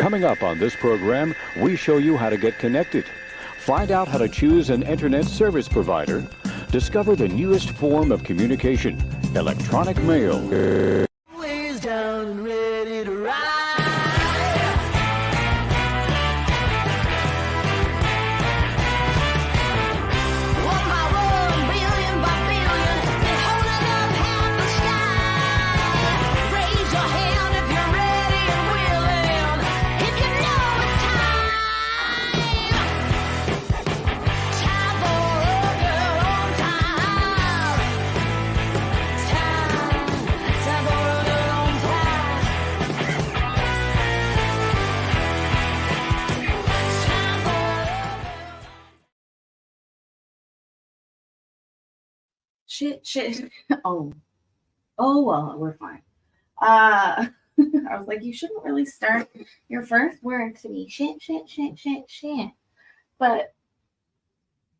Coming up on this program, we show you how to get connected. Find out how to choose an internet service provider. Discover the newest form of communication, electronic mail. Always down and ready to ride. One by one, billion by billion, and holding up half the sky. Raise your hand if you're ready and willing. If you know it's time. Time for a girl on time. Time for a girl on time. Time for Shit. Oh well, we're fine. I was like, you shouldn't really start your first word to be shit. But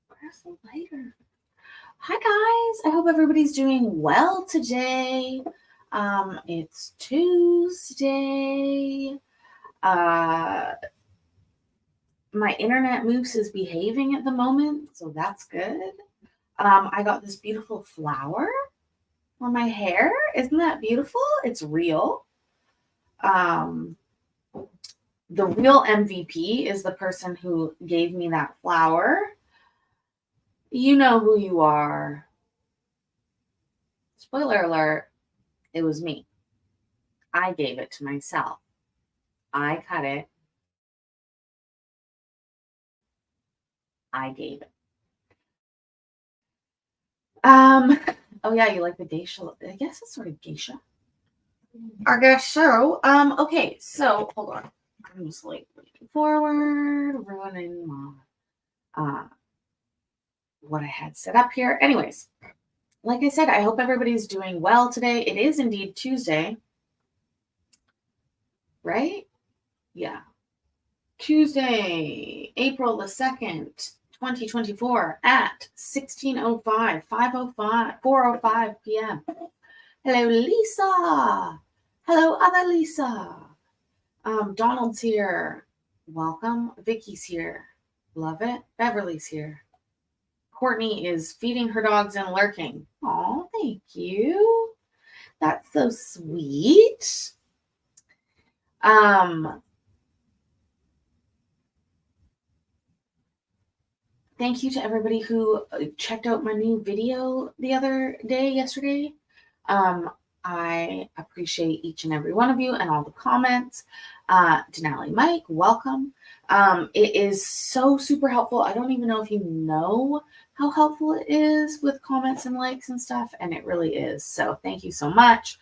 press it later. Hi guys, I hope everybody's doing well today. It's Tuesday. My internet moose is behaving at the moment, so that's good. I got this beautiful flower for my hair. Isn't that beautiful? It's real. The real MVP is the person who gave me that flower. You know who you are. Spoiler alert, it was me. I gave it to myself. I cut it. I gave it. Oh yeah, you like the geisha? I guess it's sort of geisha. I guess so. Okay, so hold on. I'm just like leaning forward, ruining my what I had set up here. Anyways, like I said, I hope everybody's doing well today. It is indeed Tuesday. Right? Yeah. Tuesday, April the 2nd. 2024 at 16:05, 5:05, 4:05 p.m. Hello, Lisa. Hello, other Lisa. Donald's here. Welcome. Vicky's here. Love it. Beverly's here. Courtney is feeding her dogs and lurking. Oh, thank you. That's so sweet. Thank you to everybody who checked out my new video the other day, yesterday. I appreciate each and every one of you and all the comments. Denali Mike, welcome. It is so super helpful. I don't even know if you know how helpful it is with comments and likes and stuff, and it really is. So thank you so much.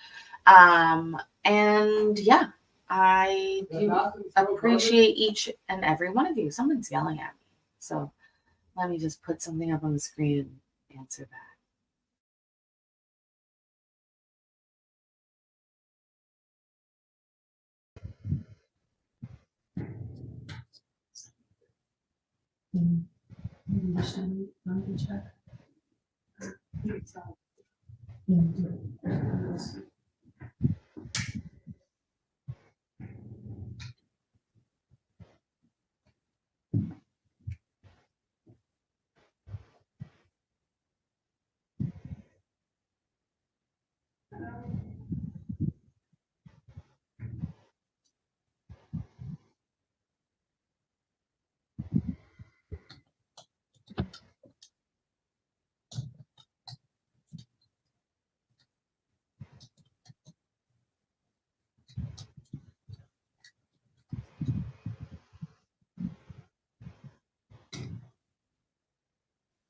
And yeah, I do appreciate each and every one of you. Someone's yelling at me. So let me just put something up on the screen and answer that.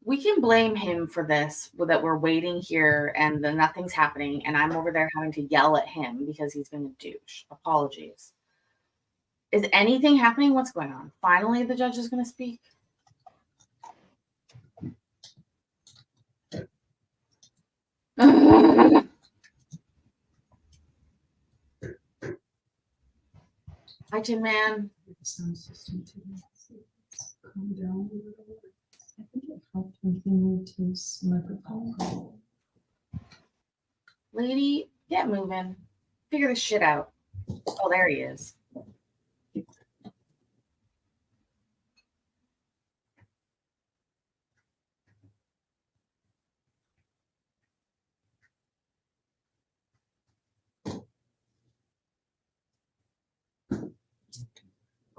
We can blame him for this, that we're waiting here and then nothing's happening, and I'm over there having to yell at him because he's been a douche. Apologies. Is anything happening? What's going on? Finally, the judge is going to speak. Hi, Tin Man. Sound system too. Calm down a little bit. I think it helped when he moved his microphone. Lady, get moving. Figure this shit out. Oh, there he is.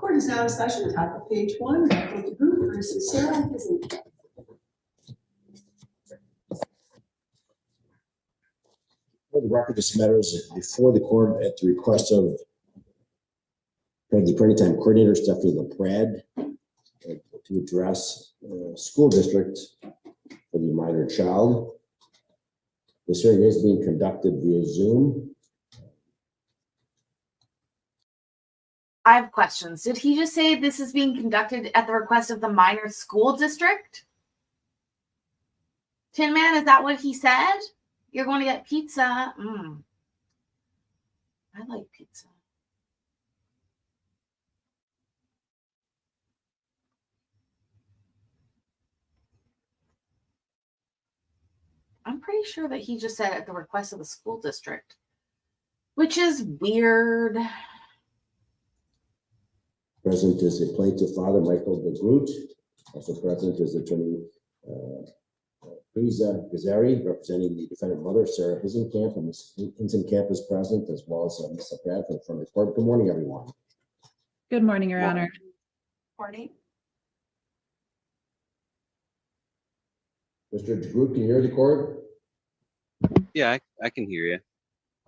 Court is now in session. Top of page 1, Michael DeGroot versus Sarah Hisenkamp. For the record, this matter is before the court at the request of the Attorney Time Coordinator Stephanie LaPrade to address school district for the minor child. This hearing is being conducted via Zoom. I have questions. Did he just say this is being conducted at the request of the minor school district? Tin Man, is that what he said? You're going to get pizza. I like pizza. I'm pretty sure that he just said at the request of the school district, which is weird. Present is the plaintiff, Father Michael DeGroot. Also present is Attorney Lisa Gazzari, representing the defendant mother, Sarah Hisenkamp, and Ms. Hisenkamp is present, as well as Ms. Bradford from the court. Good morning, everyone. Good morning, Your Honor. Morning. Mr. DeGroot, can you hear the court? Yeah, I can hear you.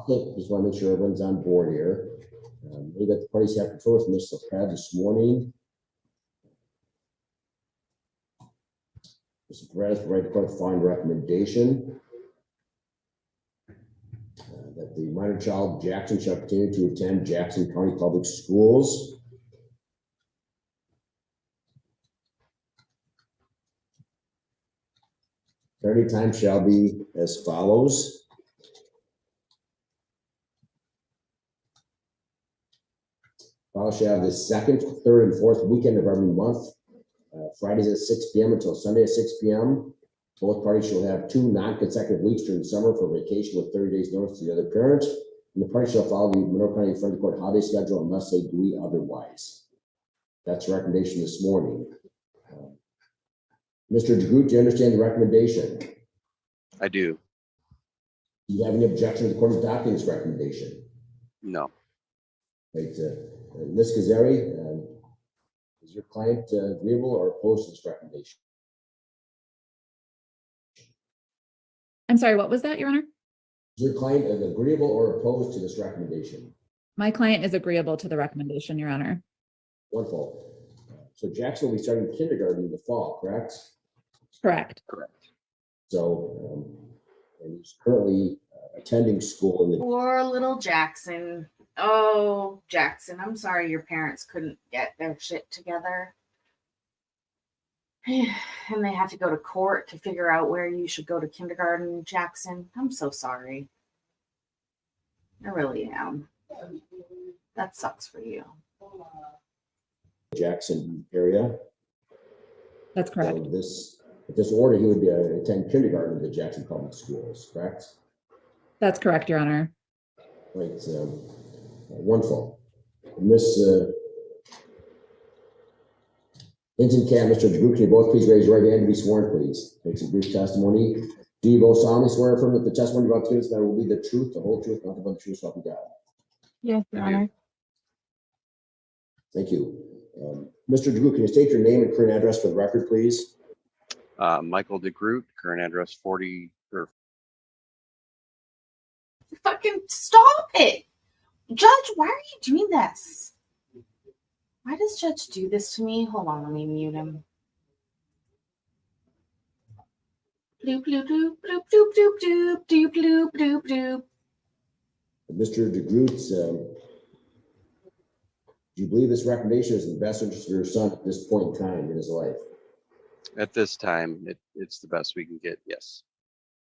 Okay, just want to make sure everyone's on board here. Maybe that the parties have control with Ms. LaPrade this morning. Mr. Perez, provide the court a fine recommendation that the minor child Jackson shall continue to attend Jackson County Public Schools. Parenting time shall be as follows. File shall have the second, third, and fourth weekend of every month. Fridays at 6 p.m. until Sunday at 6 p.m. Both parties shall have 2 non-consecutive weeks during the summer for vacation with 30 days notice to the other parent. And the parties shall follow the Monroe County Friendly Court holiday schedule unless they agree otherwise. That's the recommendation this morning. Mr. DeGroot, do you understand the recommendation? I do. Do you have any objection to the court adopting this recommendation? No. Right, Ms. Gazzari, is your client agreeable or opposed to this recommendation? I'm sorry, what was that, Your Honor? Is your client agreeable or opposed to this recommendation? My client is agreeable to the recommendation, Your Honor. Wonderful. So Jackson will be starting kindergarten in the fall, correct? Correct. So, and he's currently attending school in the. Poor little Jackson. Oh, Jackson, I'm sorry your parents couldn't get their shit together. And they have to go to court to figure out where you should go to kindergarten, Jackson. I'm so sorry. I really am. That sucks for you. Jackson area. That's correct. So this order, he would attend kindergarten at the Jackson Public Schools, correct? That's correct, Your Honor. Right. Wonderful. Miss Hisenkamp, Mr. DeGroot, can you both please raise your right hand to be sworn, please? Make some brief testimony. Do you both solemnly swear or affirm that the testimony about this matter will be the truth, the whole truth, nothing but the truth, so help you God? Yes, Your Honor. Thank you. Mr. DeGroot, can you state your name and current address for the record, please? Michael DeGroot, current address 40 or Fucking stop it. Judge, why are you doing this? Why does Judge do this to me? Hold on, let me mute him. Bloop, bloop, bloop, bloop, bloop, bloop, bloop, bloop, bloop, bloop, bloop. Mr. DeGroot, do you believe this recommendation is in the best interest of your son at this point in time in his life? at this time, it's the best we can get. Yes.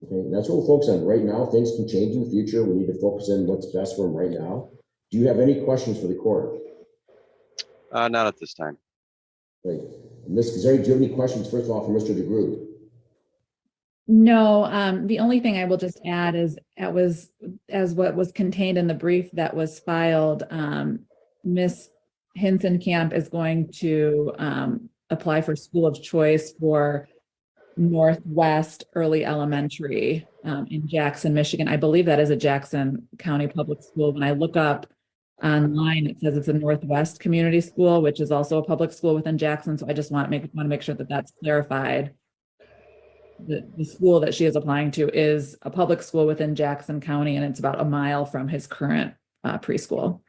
Okay, that's what we're focused on right now. Things can change in the future. We need to focus on what's best for him right now. Do you have any questions for the court? Not at this time. Great. Ms. Gazzari, do you have any questions, first of all, for Mr. DeGroot? No, the only thing I will just add is as what was contained in the brief that was filed, Ms. Hisenkamp is going to apply for school of choice for Northwest Early Elementary in Jackson, Michigan. I believe that is a Jackson County public school. When I look up online, it says it's a Northwest Community School, which is also a public school within Jackson. So I just want to make sure that that's clarified. The school that she is applying to is a public school within Jackson County, and it's about a mile from his current preschool.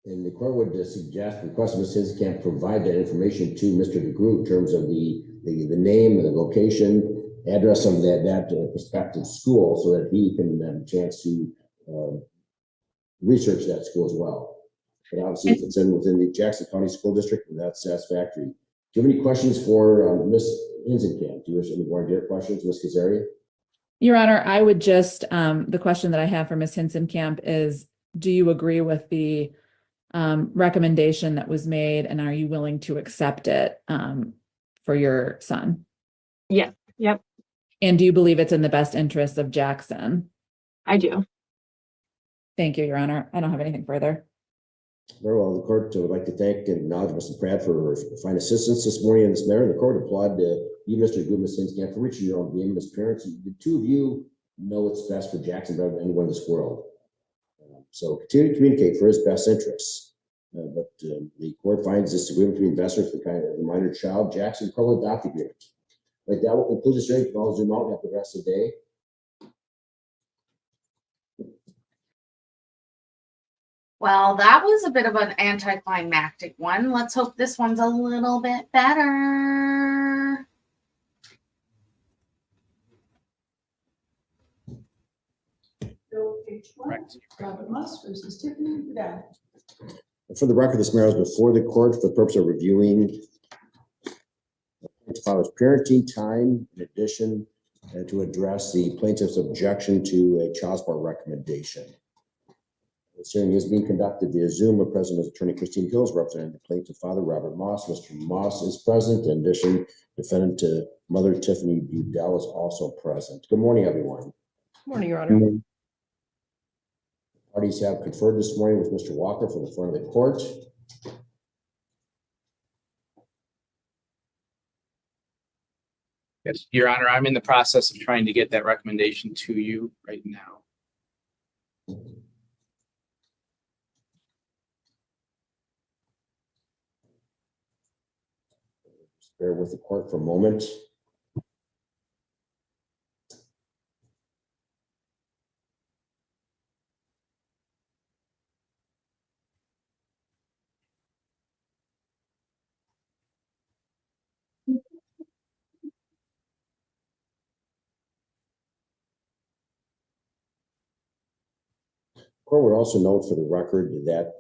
And the court would request Ms. Hinskamp provide that information to Mr. DeGroot in terms of the name and the location, address of that prospective school, so that he can have a chance to research that school as well. But obviously, if it's within the Jackson County School District, that's satisfactory. Do you have any questions for Ms. Hinskamp? Do you wish any more questions, Ms. Kazarian? Your Honor, I would just, the question that I have for Ms. Hinskamp is, do you agree with the recommendation that was made, and are you willing to accept it for your son? Yeah. Yep. And do you believe it's in the best interest of Jackson? I do. Thank you, Your Honor. I don't have anything further. Very well. The court would like to thank and acknowledge Mr. Pratt for fine assistance this morning in this matter. The court applaud you, Mr. Good, Ms. Hinskamp, for reaching your own agreement as parents. The two of you know what's best for Jackson better than anyone in this world. So continue to communicate for his best interests. But the court finds this agreement between investors for kind of the minor child, Jackson, probably adopt agreement. Like that will conclude this hearing. I'll zoom out and have the rest of the day. Well, that was a bit of an anticlimactic one. Let's hope this one's a little bit better. Bill, page 1, Robert Moss versus Tiffany Vidal. For the record, this matter is before the court for the purpose of reviewing the father's parenting time, in addition to address the plaintiff's objection to a child support recommendation. This hearing is being conducted via Zoom. The President Attorney Christine Hills representing the plaintiff father Robert Moss. Mr. Moss is present. In addition, defendant mother Tiffany Budell is also present. Good morning, everyone. Good morning, Your Honor. Parties have conferred this morning with Mr. Walker from the front of the court. Yes, Your Honor, I'm in the process of trying to get that recommendation to you right now. Bear with the court for a moment. Court would also note for the record that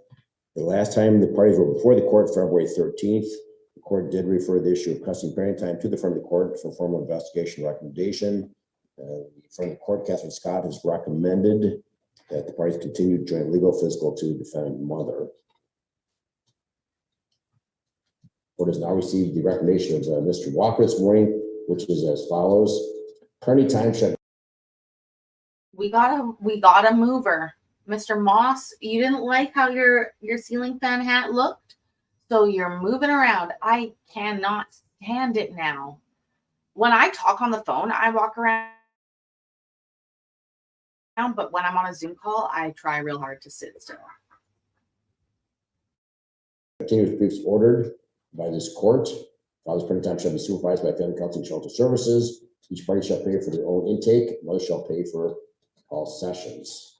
the last time the parties were before the court, February 13th, the court did refer the issue of custody and parenting time to the front of the court for formal investigation recommendation. The front of the court, Catherine Scott, has recommended that the parties continue joint legal fiscal to defendant mother. Court has now received the recommendation of Mr. Walker this morning, which is as follows. Parenting time shall. We got a mover. Mr. Moss, you didn't like how your ceiling fan hat looked, so you're moving around. I cannot stand it now. When I talk on the phone, I walk around, but when I'm on a Zoom call, I try real hard to sit still. Continuous briefs ordered by this court. Father's parenting time shall be supervised by Family Counseling Shelter Services. Each party shall pay for their own intake. Mother shall pay for all sessions.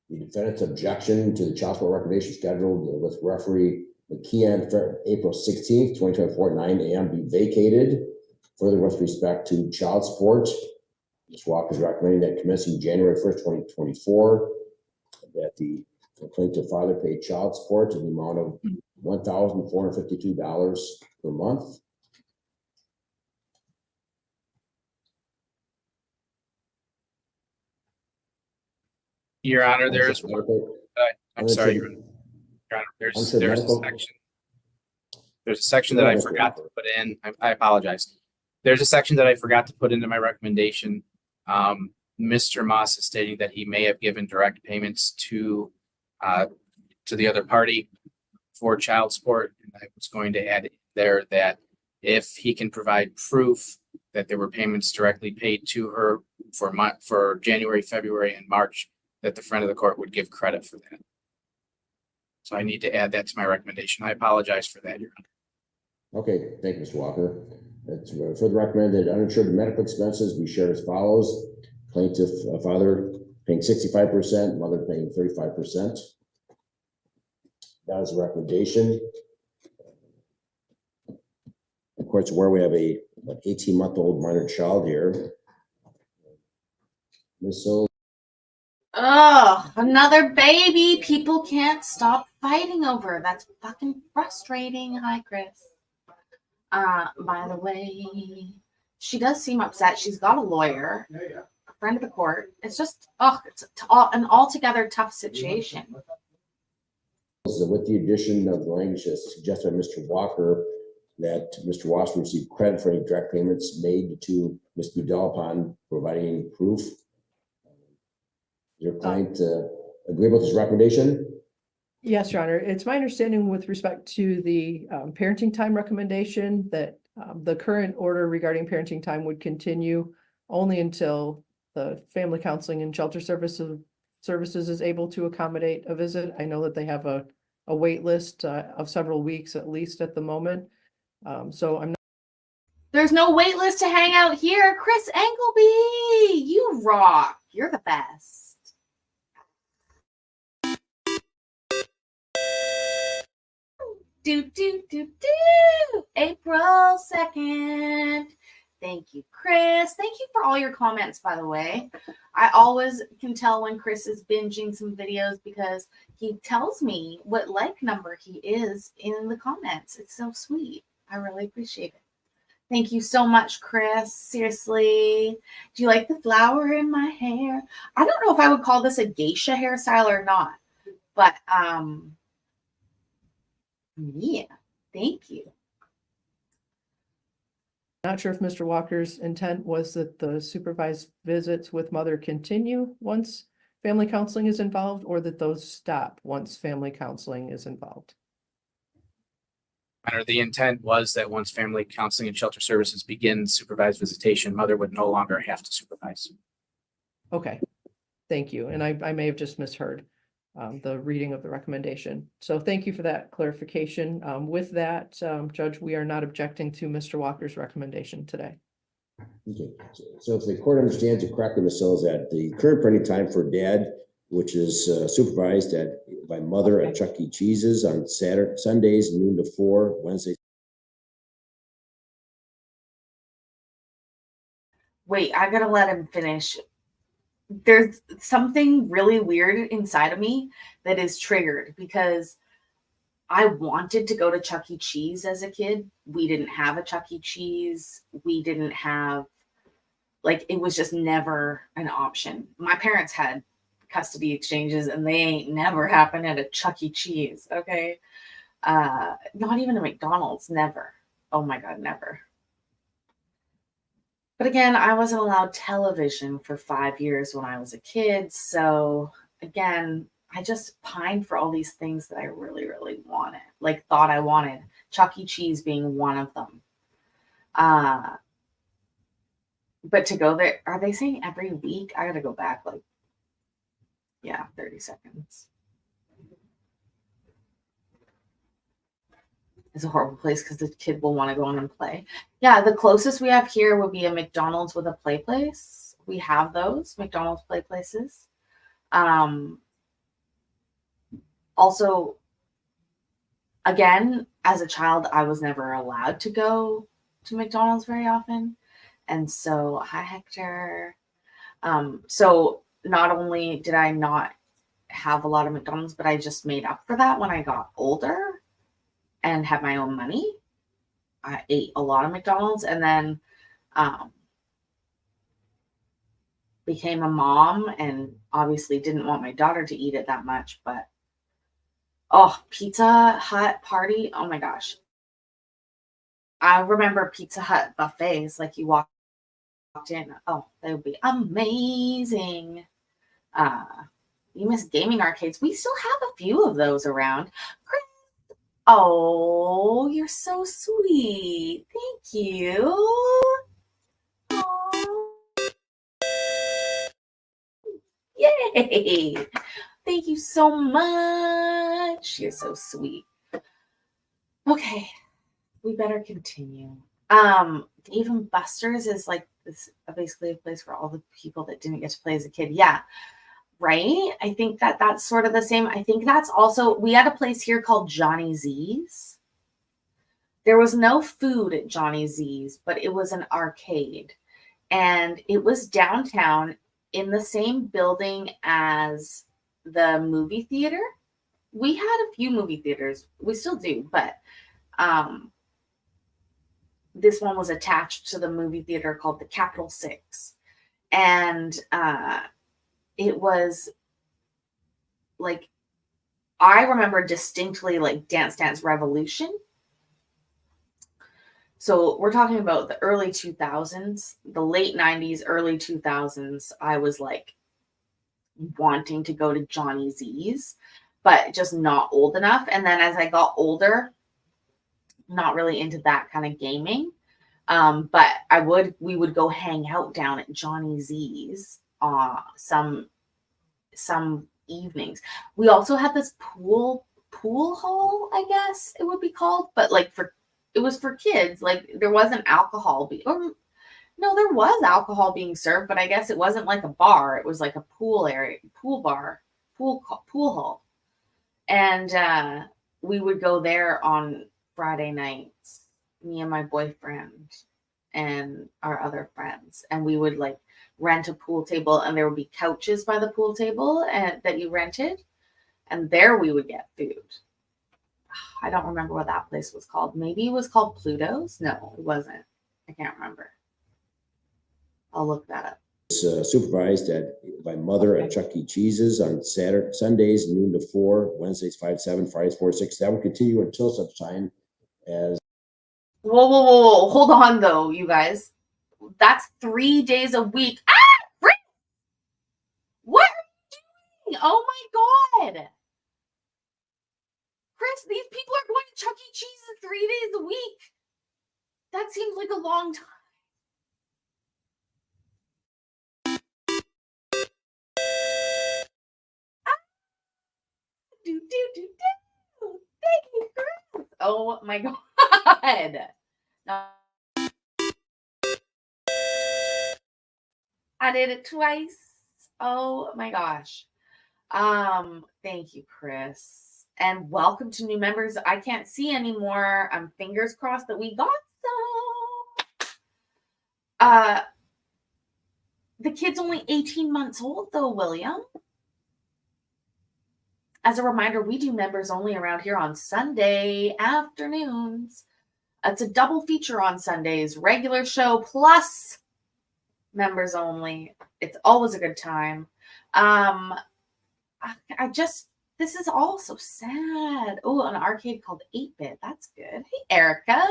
The defendant's objection to the child support recommendation scheduled with referee McKee on April 16th, 2024 at 9 a.m. be vacated. Further, with respect to child support, Ms. Walker is recommending that commencing January 1st, 2024, that the plaintiff father pay child support in the amount of $1,452 per month. Your Honor, there's I'm sorry, Your Honor, there's a section that I forgot to put in. I apologize. There's a section that I forgot to put into my recommendation. Mr. Moss is stating that he may have given direct payments to the other party for child support. And I was going to add there that if he can provide proof that there were payments directly paid to her for January, February, and March, that the friend of the court would give credit for that. So I need to add that to my recommendation. I apologize for that, Your Honor. Okay, thank you, Mr. Walker. It's further recommended uninsured medical expenses be shared as follows. Plaintiff father paying 65%, mother paying 35%. That is a recommendation. Of course, where we have a 18-month-old minor child here. Ms. Sills. Oh, another baby people can't stop fighting over. That's fucking frustrating. Hi, Chris. By the way, she does seem upset. She's got a lawyer, a friend of the court. It's just, it's an altogether tough situation. With the addition of the language suggested by Mr. Walker, that Mr. Wasser received credit for any direct payments made to Ms. Goodell upon providing proof. Your client agree with this recommendation? Yes, Your Honor. It's my understanding with respect to the parenting time recommendation that the current order regarding parenting time would continue only until the family counseling and shelter services is able to accommodate a visit. I know that they have a wait list of several weeks at least at the moment. So I'm not. There's no wait list to hang out here. Chris Engelby, you rock. You're the best. Do. April 2nd. Thank you, Chris. Thank you for all your comments, by the way. I always can tell when Chris is binging some videos because he tells me what like number he is in the comments. It's so sweet. I really appreciate it. Thank you so much, Chris. Seriously. Do you like the flower in my hair? I don't know if I would call this a geisha hairstyle or not, but yeah, thank you. Not sure if Mr. Walker's intent was that the supervised visits with mother continue once family counseling is involved, or that those stop once family counseling is involved. The intent was that once family counseling and shelter services begin supervised visitation, mother would no longer have to supervise. Okay, thank you. And I may have just misheard the reading of the recommendation. So thank you for that clarification. With that, Judge, we are not objecting to Mr. Walker's recommendation today. Okay, so if the court understands it correctly, Ms. Sills, that the current parenting time for dad, which is supervised by mother at Chuck E. Cheese's on Sundays, noon to 4, Wednesdays. Wait, I gotta let him finish. There's something really weird inside of me that is triggered because I wanted to go to Chuck E. Cheese as a kid. We didn't have a Chuck E. Cheese. We didn't have, it was just never an option. My parents had custody exchanges and they ain't never happened at a Chuck E. Cheese, okay? Not even a McDonald's, never. Oh my God, never. But again, I wasn't allowed television for 5 years when I was a kid. So again, I just pined for all these things that I really, really wanted, thought I wanted. Chuck E. Cheese being one of them. But to go there, are they saying every week? I gotta go back 30 seconds. It's a horrible place because the kid will want to go in and play. Yeah, the closest we have here would be a McDonald's with a play place. We have those McDonald's play places. Also, again, as a child, I was never allowed to go to McDonald's very often. And so, hi, Hector. So not only did I not have a lot of McDonald's, but I just made up for that when I got older and had my own money. I ate a lot of McDonald's and then became a mom and obviously didn't want my daughter to eat it that much, but Pizza Hut party. Oh my gosh. I remember Pizza Hut buffets, you walked in. Oh, they would be amazing. You miss gaming arcades. We still have a few of those around. Oh, you're so sweet. Thank you. Aw. Yay. Thank you so much. You're so sweet. Okay, we better continue. Dave and Buster's is like this basically a place for all the people that didn't get to play as a kid. Yeah, right. I think that that's sort of the same. I think that's also, we had a place here called Johnny Z's. There was no food at Johnny Z's, but it was an arcade, and it was downtown in the same building as the movie theater. We had a few movie theaters. We still do, but this one was attached to the movie theater called the Capitol 6. And it was like, I remember distinctly like Dance Dance Revolution. So we're talking about the early 2000s, the late 90s, early 2000s. I was like wanting to go to Johnny Z's, but just not old enough. And then as I got older, not really into that kind of gaming. But we would go hang out down at Johnny Z's some evenings. We also had this pool hall, I guess it would be called, but like it was for kids. Like there wasn't alcohol no, there was alcohol being served, but I guess it wasn't like a bar. It was like a pool area, pool bar, pool hall. And we would go there on Friday nights, me and my boyfriend and our other friends, and we would like rent a pool table, and there would be couches by the pool table that you rented, and there we would get food. I don't remember what that place was called. Maybe it was called Pluto's. No, it wasn't. I can't remember. I'll look that up. It's supervised by Mother at Chuck E. Cheese's on Sundays, noon to 4, Wednesdays 5 to 7, Fridays 4 to 6. That will continue until such time as. Whoa. Hold on, though, you guys. That's 3 days a week. Ah! Frick! What are you doing? Oh, my God. Chris, these people are going to Chuck E. Cheese's 3 days a week. That seems like a long time. Do. Thank you, Chris. Oh my God. I did it twice. Oh my gosh. Thank you, Chris. And welcome to new members. I can't see anymore. Fingers crossed that we got some. The kid's only 18 months old though, William. As a reminder, we do members only around here on Sunday afternoons. It's a double feature on Sundays, regular show plus members only. It's always a good time. This is all so sad. Oh, an arcade called 8-Bit. That's good. Hey, Erica.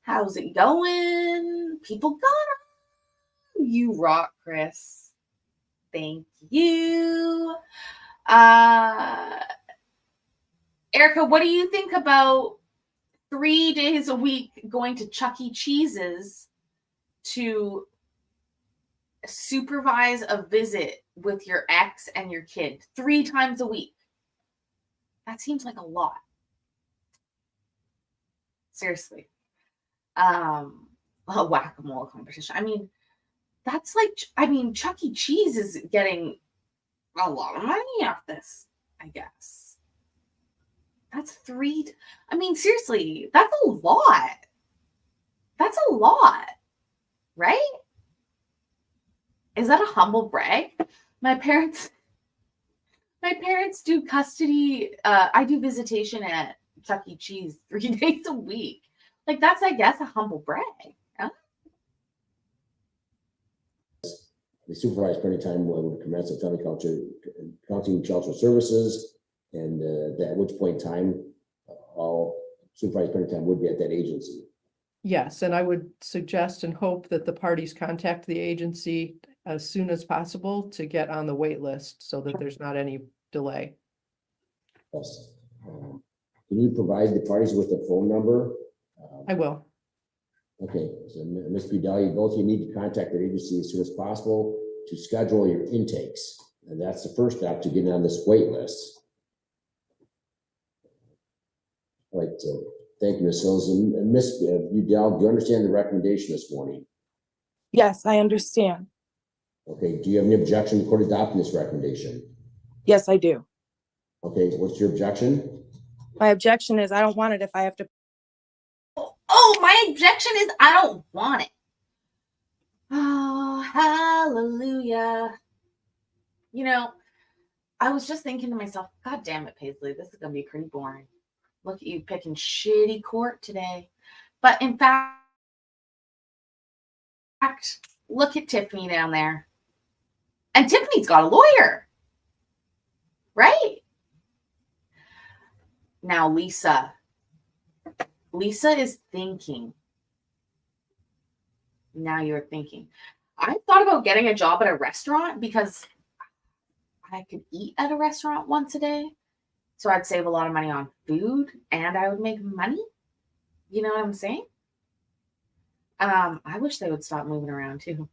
How's it going? People got them. You rock, Chris. Thank you. Erica, what do you think about 3 days a week going to Chuck E. Cheese's to supervise a visit with your ex and your kid 3 times a week? That seems like a lot. Seriously. A whack-a-mole competition. Chuck E. Cheese is getting a lot of money off this, I guess. That's 3. Seriously, that's a lot. That's a lot, right? Is that a humble brag? My parents do custody. I do visitation at Chuck E. Cheese 3 days a week. Like, that's, I guess, a humble brag. Huh? The supervised parenting time would commence at Family County Shelter Services, and at which point in time, all supervised parenting time would be at that agency. Yes, and I would suggest and hope that the parties contact the agency as soon as possible to get on the wait list so that there's not any delay. Yes. Can you provide the parties with a phone number? I will. Okay, so Ms. Budell, both of you need to contact the agency as soon as possible to schedule your intakes. And that's the first step to getting on this wait list. All right, thank you, Ms. Hills. And Ms. Budell, do you understand the recommendation this morning? Yes, I understand. Okay, do you have any objection to court adopting this recommendation? Yes, I do. Okay, what's your objection? My objection is I don't want it if I have to. Oh, my objection is I don't want it. Oh, hallelujah. You know, I was just thinking to myself, God damn it, Paisley, this is going to be pretty boring. Look at you picking shitty court today. But in fact, look at Tiffany down there. And Tiffany's got a lawyer. Right? Now, Lisa is thinking. Now you're thinking. I thought about getting a job at a restaurant because I could eat at a restaurant once a day. So I'd save a lot of money on food and I would make money. You know what I'm saying? I wish they would stop moving around too.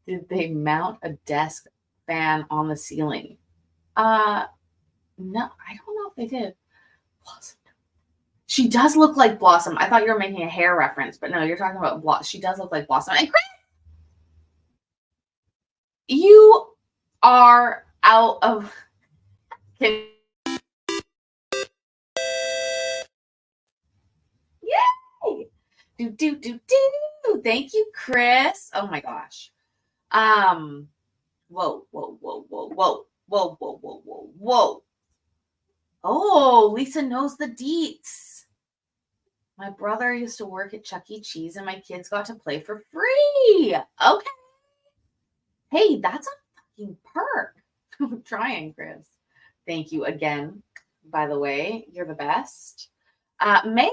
Did they mount a desk fan on the ceiling? No, I don't know if they did. Blossom. She does look like Blossom. I thought you were making a hair reference, but no, you're talking about Blossom. She does look like Blossom. And Chris, you are out of. Yay! Do. Thank you, Chris. Oh my gosh. Whoa. Oh, Lisa knows the deets. My brother used to work at Chuck E. Cheese and my kids got to play for free. Okay. Hey, that's a fucking perk. I'm trying, Chris. Thank you again. By the way, you're the best. Mayor,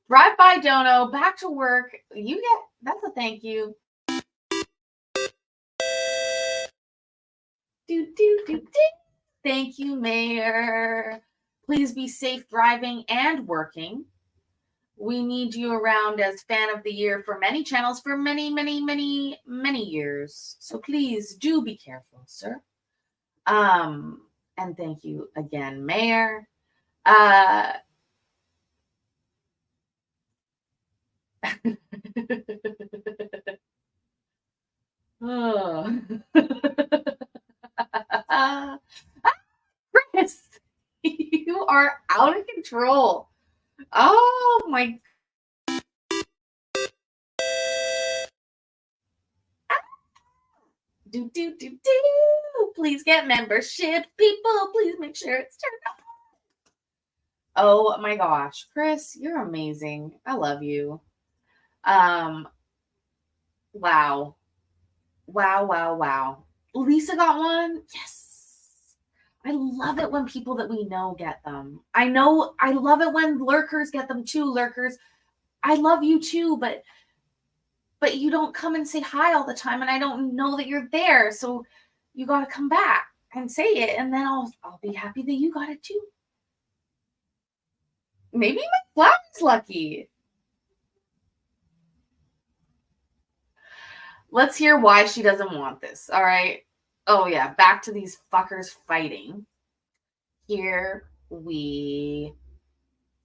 drive by Dono, back to work. You get, that's a thank you. Do. Thank you, Mayor. Please be safe driving and working. We need you around as fan of the year for many channels for many years. So please do be careful, sir. And thank you again, Mayor. Oh. Chris, you are out of control. Oh my. Do. Please get membership, people. Please make sure it's turned on. Oh my gosh, Chris, you're amazing. I love you. Wow. Lisa got one. Yes. I love it when people that we know get them. I love it when lurkers get them too. Lurkers, I love you too, but you don't come and say hi all the time, and I don't know that you're there. So you got to come back and say it, and then I'll be happy that you got it too. Maybe my flower's lucky. Let's hear why she doesn't want this. All right. Oh yeah, back to these fuckers fighting. Here we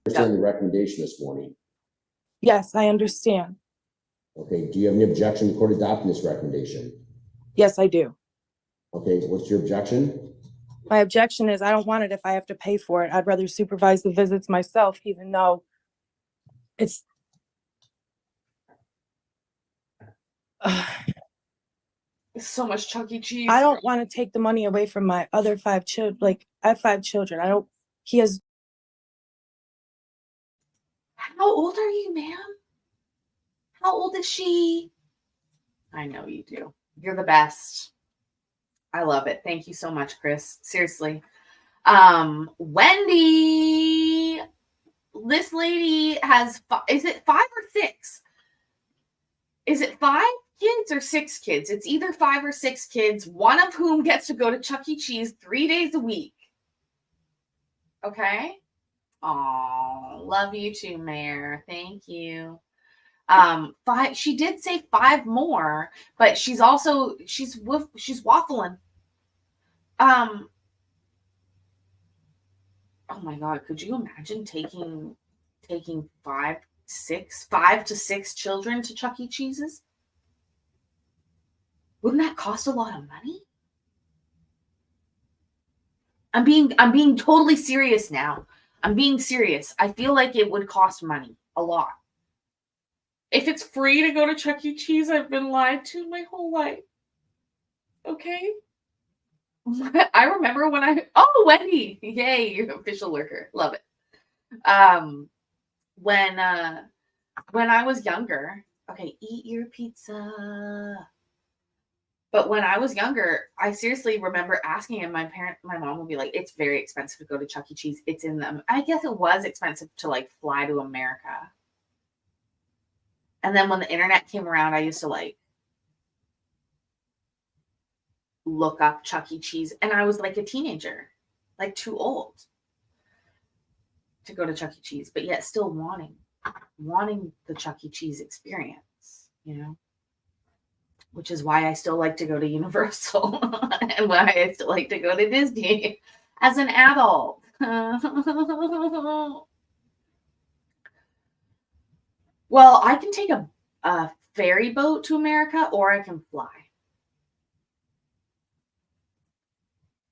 Understand the recommendation this morning. Yes, I understand. Okay, do you have any objection to court adopting this recommendation? Yes, I do. Okay, what's your objection? My objection is I don't want it if I have to pay for it. I'd rather supervise the visits myself, even though it's so much Chuck E. Cheese. I don't want to take the money away from my other 5 children. Like, I have 5 children. He has. How old are you, ma'am? How old is she? I know you do. You're the best. I love it. Thank you so much, Chris. Seriously. Wendy, this lady has, is it 5 or 6? Is it 5 kids or 6 kids? It's either 5 or 6 kids, one of whom gets to go to Chuck E. Cheese 3 days a week. Okay. Oh, love you too, Mayor. Thank you. She did say 5 more, but she's waffling. Oh my God, could you imagine taking 5 to 6 children to Chuck E. Cheese's? Wouldn't that cost a lot of money? I'm being totally serious now. I'm being serious. I feel like it would cost money, a lot. If it's free to go to Chuck E. Cheese, I've been lied to my whole life. Okay? I remember when Wendy, yay, you're an official lurker. Love it. When I was younger, okay, eat your pizza. But when I was younger, I seriously remember asking, and my mom would be like, it's very expensive to go to Chuck E. Cheese. It's in them. I guess it was expensive to like fly to America. And then when the internet came around, I used to like look up Chuck E. Cheese, and I was like a teenager, like too old to go to Chuck E. Cheese, but yet still wanting the Chuck E. Cheese experience, which is why I still like to go to Universal and why I still like to go to Disney as an adult. Well, I can take a ferry boat to America, or I can fly.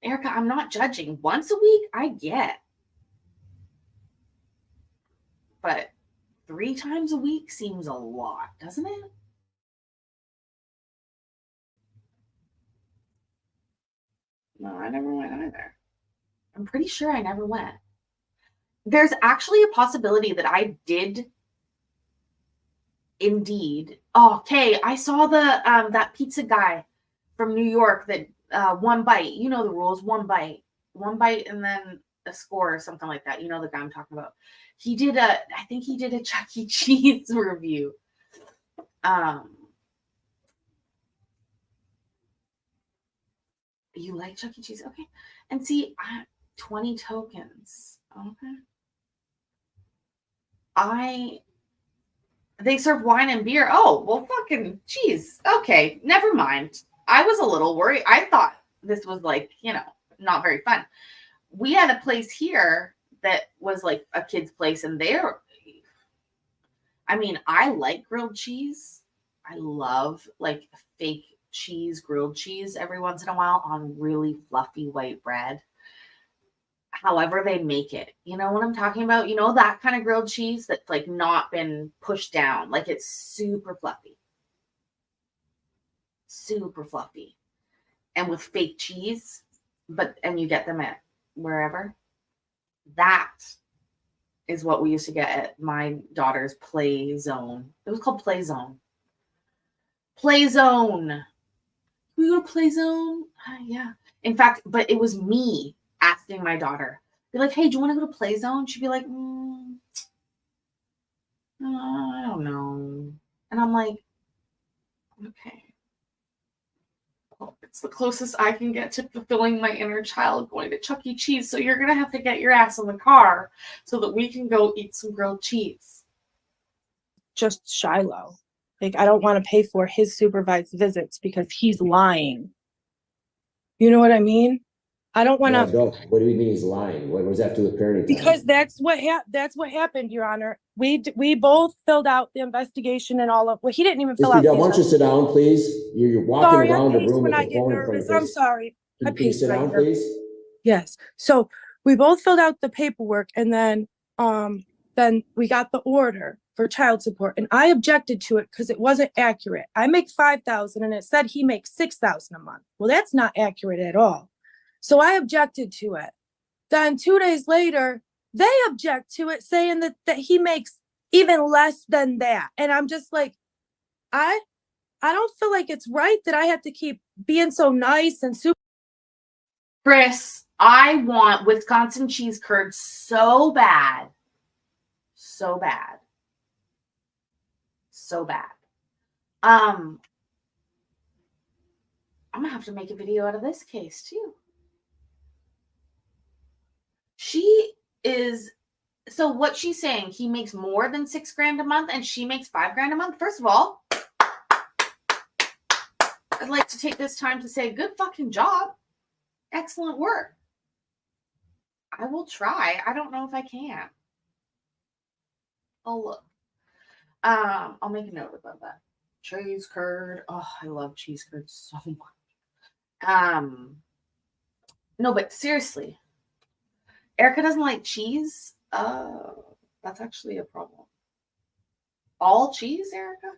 Erica, I'm not judging. Once a week, I get. But 3 times a week seems a lot, doesn't it? No, I never went either. I'm pretty sure I never went. There's actually a possibility that I did indeed. Okay, I saw that pizza guy from New York that one bite. You know the rules. One bite, and then a score or something like that. You know the guy I'm talking about. I think he did a Chuck E. Cheese review. You like Chuck E. Cheese? Okay. And see, 20 tokens. Okay. They serve wine and beer. Oh, well, fucking geez. Okay, never mind. I was a little worried. I thought this was like, not very fun. We had a place here that was like a kid's place, and I like grilled cheese. I love like fake cheese, grilled cheese every once in a while on really fluffy white bread. However they make it. You know what I'm talking about? You know that kind of grilled cheese that's like not been pushed down. Like it's super fluffy. Super fluffy. And with fake cheese, and you get them at wherever. That is what we used to get at my daughter's play zone. It was called Play Zone. Play Zone. We go to Play Zone? Yeah. In fact, but it was me asking my daughter, be like, hey, do you want to go to Play Zone? She'd be like, I don't know. And I'm like, okay. Well, it's the closest I can get to fulfilling my inner child going to Chuck E. Cheese. So you're going to have to get your ass in the car so that we can go eat some grilled cheese. Just Shiloh. Like, I don't want to pay for his supervised visits because he's lying. You know what I mean? I don't want to. No, what do you mean he's lying? What does that have to do with parenting time? Because that's what happened, Your Honor. We both filled out the investigation and all of. Well, he didn't even fill out. Why don't you sit down, please? You're walking around the room with the phone in front of I'm sorry. Can you please sit down, please? Yes. So we both filled out the paperwork, and then we got the order for child support, and I objected to it because it wasn't accurate. I make $5,000, and it said he makes $6,000 a month. Well, that's not accurate at all. So I objected to it. Then 2 days later, they object to it, saying that he makes even less than that. And I'm just like, I don't feel like it's right that I have to keep being so nice and super. Chris, I want Wisconsin cheese curds so bad. So bad. So bad. I'm gonna have to make a video out of this case too. She is, so what she's saying, he makes more than $6,000 a month and she makes $5,000 a month. First of all, I'd like to take this time to say, good fucking job. Excellent work. I will try. I don't know if I can. I'll look. I'll make a note about that. Cheese curd. Oh, I love cheese curd so much. No, but seriously, Erica doesn't like cheese. That's actually a problem. All cheese, Erica?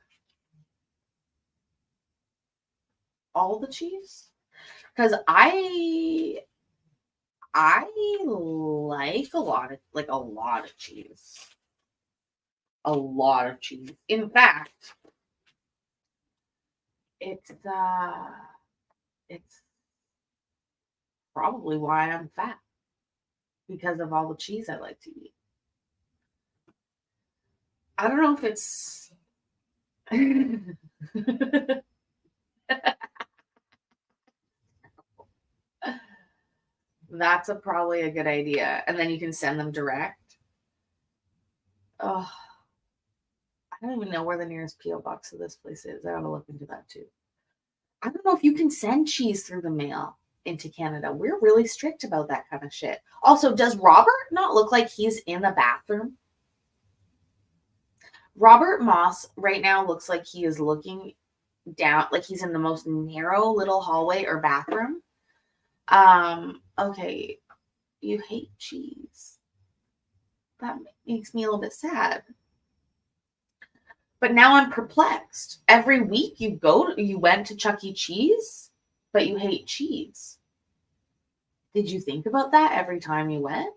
All the cheese? Because I like a lot of cheese. A lot of cheese. In fact, it's probably why I'm fat. Because of all the cheese I like to eat. I don't know if it's that's probably a good idea. And then you can send them direct. Oh, I don't even know where the nearest P.O. box of this place is. I gotta look into that too. I don't know if you can send cheese through the mail into Canada. We're really strict about that kind of shit. Also, does Robert not look like he's in the bathroom? Robert Moss right now looks like he is looking down, like he's in the most narrow little hallway or bathroom. Okay, you hate cheese. That makes me a little bit sad. But now I'm perplexed. Every week you went to Chuck E. Cheese, but you hate cheese. Did you think about that every time you went?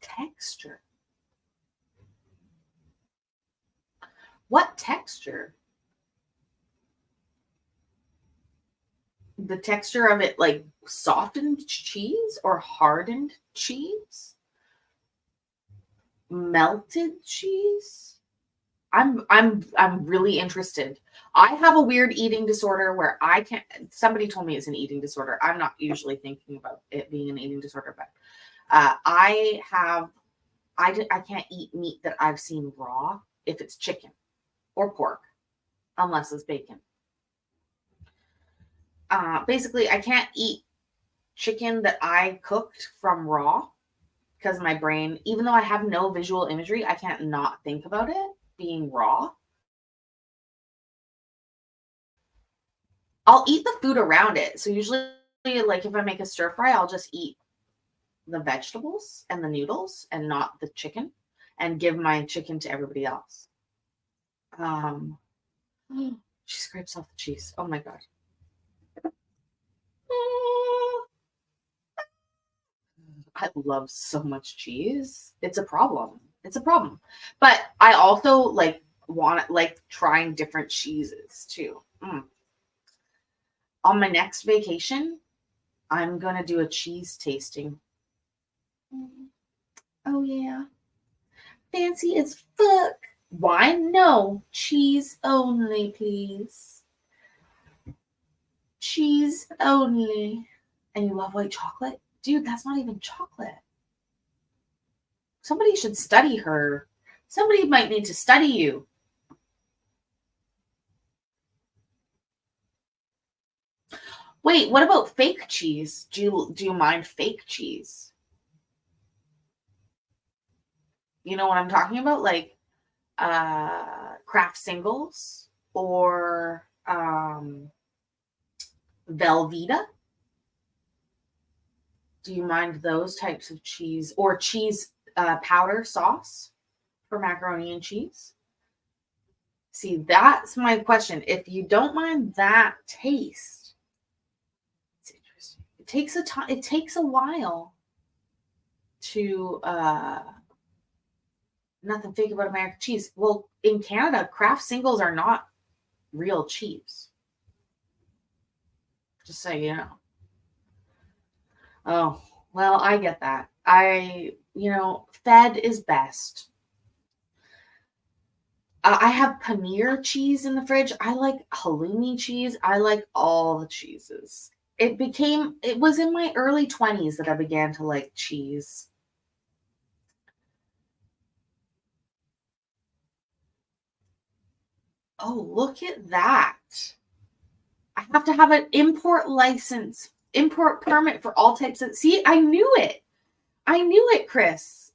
Texture. What texture? The texture of it, like softened cheese or hardened cheese? Melted cheese? I'm really interested. I have a weird eating disorder where I can't, somebody told me it's an eating disorder. I'm not usually thinking about it being an eating disorder, but I can't eat meat that I've seen raw if it's chicken or pork, unless it's bacon. Basically, I can't eat chicken that I cooked from raw because my brain, even though I have no visual imagery, I can't not think about it being raw. I'll eat the food around it. So usually, like if I make a stir fry, I'll just eat the vegetables and the noodles and not the chicken and give my chicken to everybody else. She scrapes off the cheese. Oh my God. I love so much cheese. It's a problem. It's a problem. But I also like trying different cheeses too. On my next vacation, I'm going to do a cheese tasting. Oh yeah. Fancy as fuck. Wine? No. Cheese only, please. Cheese only. And you love white chocolate? Dude, that's not even chocolate. Somebody should study her. Somebody might need to study you. Wait, what about fake cheese? Do you mind fake cheese? You know what I'm talking about? Like Kraft Singles or Velveeta? Do you mind those types of cheese or cheese powder sauce for macaroni and cheese? See, that's my question. If you don't mind that taste, it's interesting. It takes a time. It takes a while to nothing fake about American cheese. Well, in Canada, Kraft Singles are not real cheese. Just so you know. Oh, well, I get that. Fed is best. I have paneer cheese in the fridge. I like halloumi cheese. I like all the cheeses. it was in my early 20s that I began to like cheese. Oh, look at that. I have to have an import license, import permit for all types of, see, I knew it. I knew it, Chris.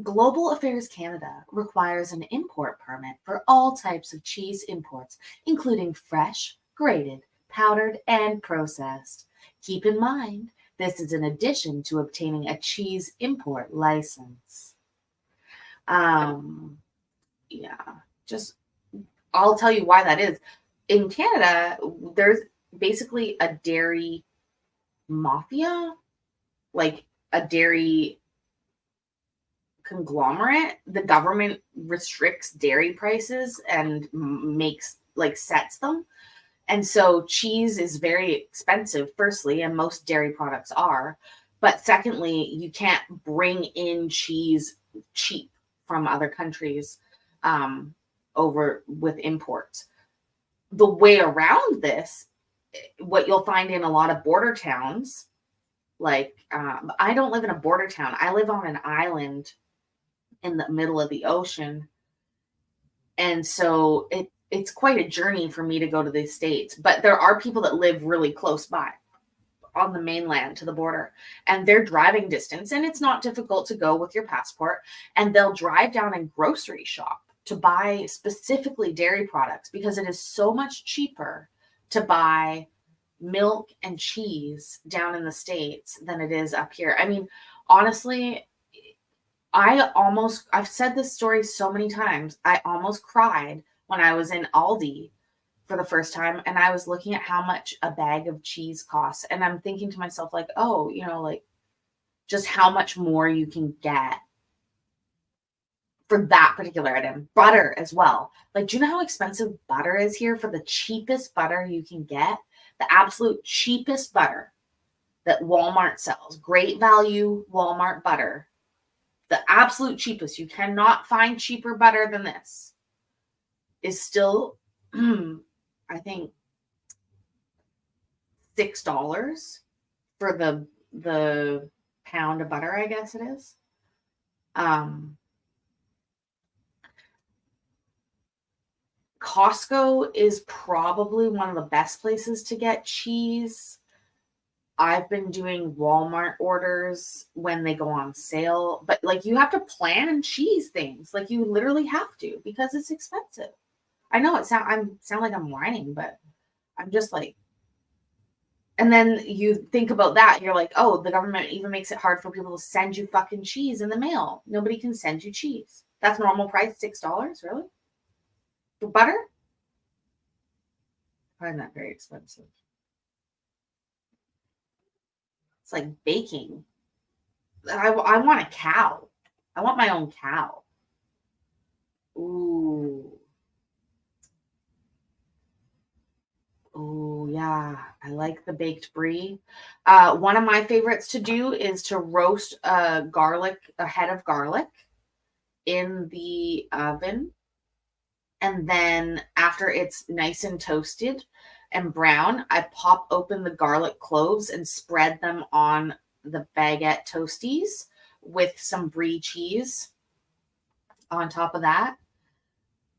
Global Affairs Canada requires an import permit for all types of cheese imports, including fresh, grated, powdered, and processed. Keep in mind, this is in addition to obtaining a cheese import license. Yeah, just, I'll tell you why that is. In Canada, there's basically a dairy mafia, like a dairy conglomerate. The government restricts dairy prices and makes, like, sets them. And so cheese is very expensive, firstly, and most dairy products are. But secondly, you can't bring in cheese cheap from other countries over with imports. The way around this, what you'll find in a lot of border towns, like I don't live in a border town. I live on an island in the middle of the ocean. And so it's quite a journey for me to go to the States. But there are people that live really close by on the mainland to the border, and they're driving distance, and it's not difficult to go with your passport, and they'll drive down and grocery shop to buy specifically dairy products because it is so much cheaper to buy milk and cheese down in the States than it is up here. I mean, honestly, I've said this story so many times. I almost cried when I was in Aldi for the first time, and I was looking at how much a bag of cheese costs. And I'm thinking to myself, like, oh, like just how much more you can get for that particular item. Butter as well. Like, do you know how expensive butter is here? For the cheapest butter you can get, the absolute cheapest butter that Walmart sells, great value Walmart butter, the absolute cheapest, you cannot find cheaper butter than this, is still, I think, $6 for the pound of butter, I guess it is. Costco is probably one of the best places to get cheese. I've been doing Walmart orders when they go on sale, but like you have to plan cheese things. Like you literally have to because it's expensive. I know I sound like I'm whining, but I'm just like, and then you think about that, you're like, oh, the government even makes it hard for people to send you fucking cheese in the mail. Nobody can send you cheese. That's normal price, $6, really? For butter? Probably not very expensive. It's like baking. I want a cow. I want my own cow. Ooh. Oh, yeah. I like the baked brie. One of my favorites to do is to roast a head of garlic in the oven. And then after it's nice and toasted and brown, I pop open the garlic cloves and spread them on the baguette toasties with some brie cheese on top of that.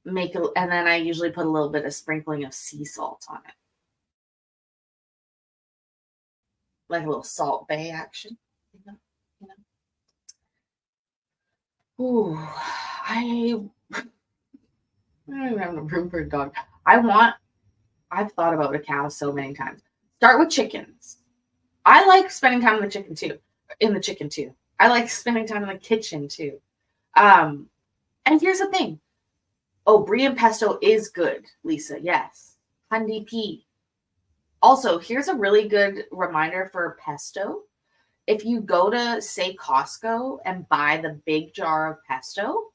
And then I usually put a little bit of sprinkling of sea salt on it. Like a little Salt Bay action. Ooh, I don't even have no room for a dog. I've thought about a cow so many times. Start with chickens. I like spending time in the chicken too. I like spending time in the kitchen too. And here's the thing. Oh, brie and pesto is good, Lisa. Yes. Hundy P. Also, here's a really good reminder for pesto. If you go to, say, Costco and buy the big jar of pesto,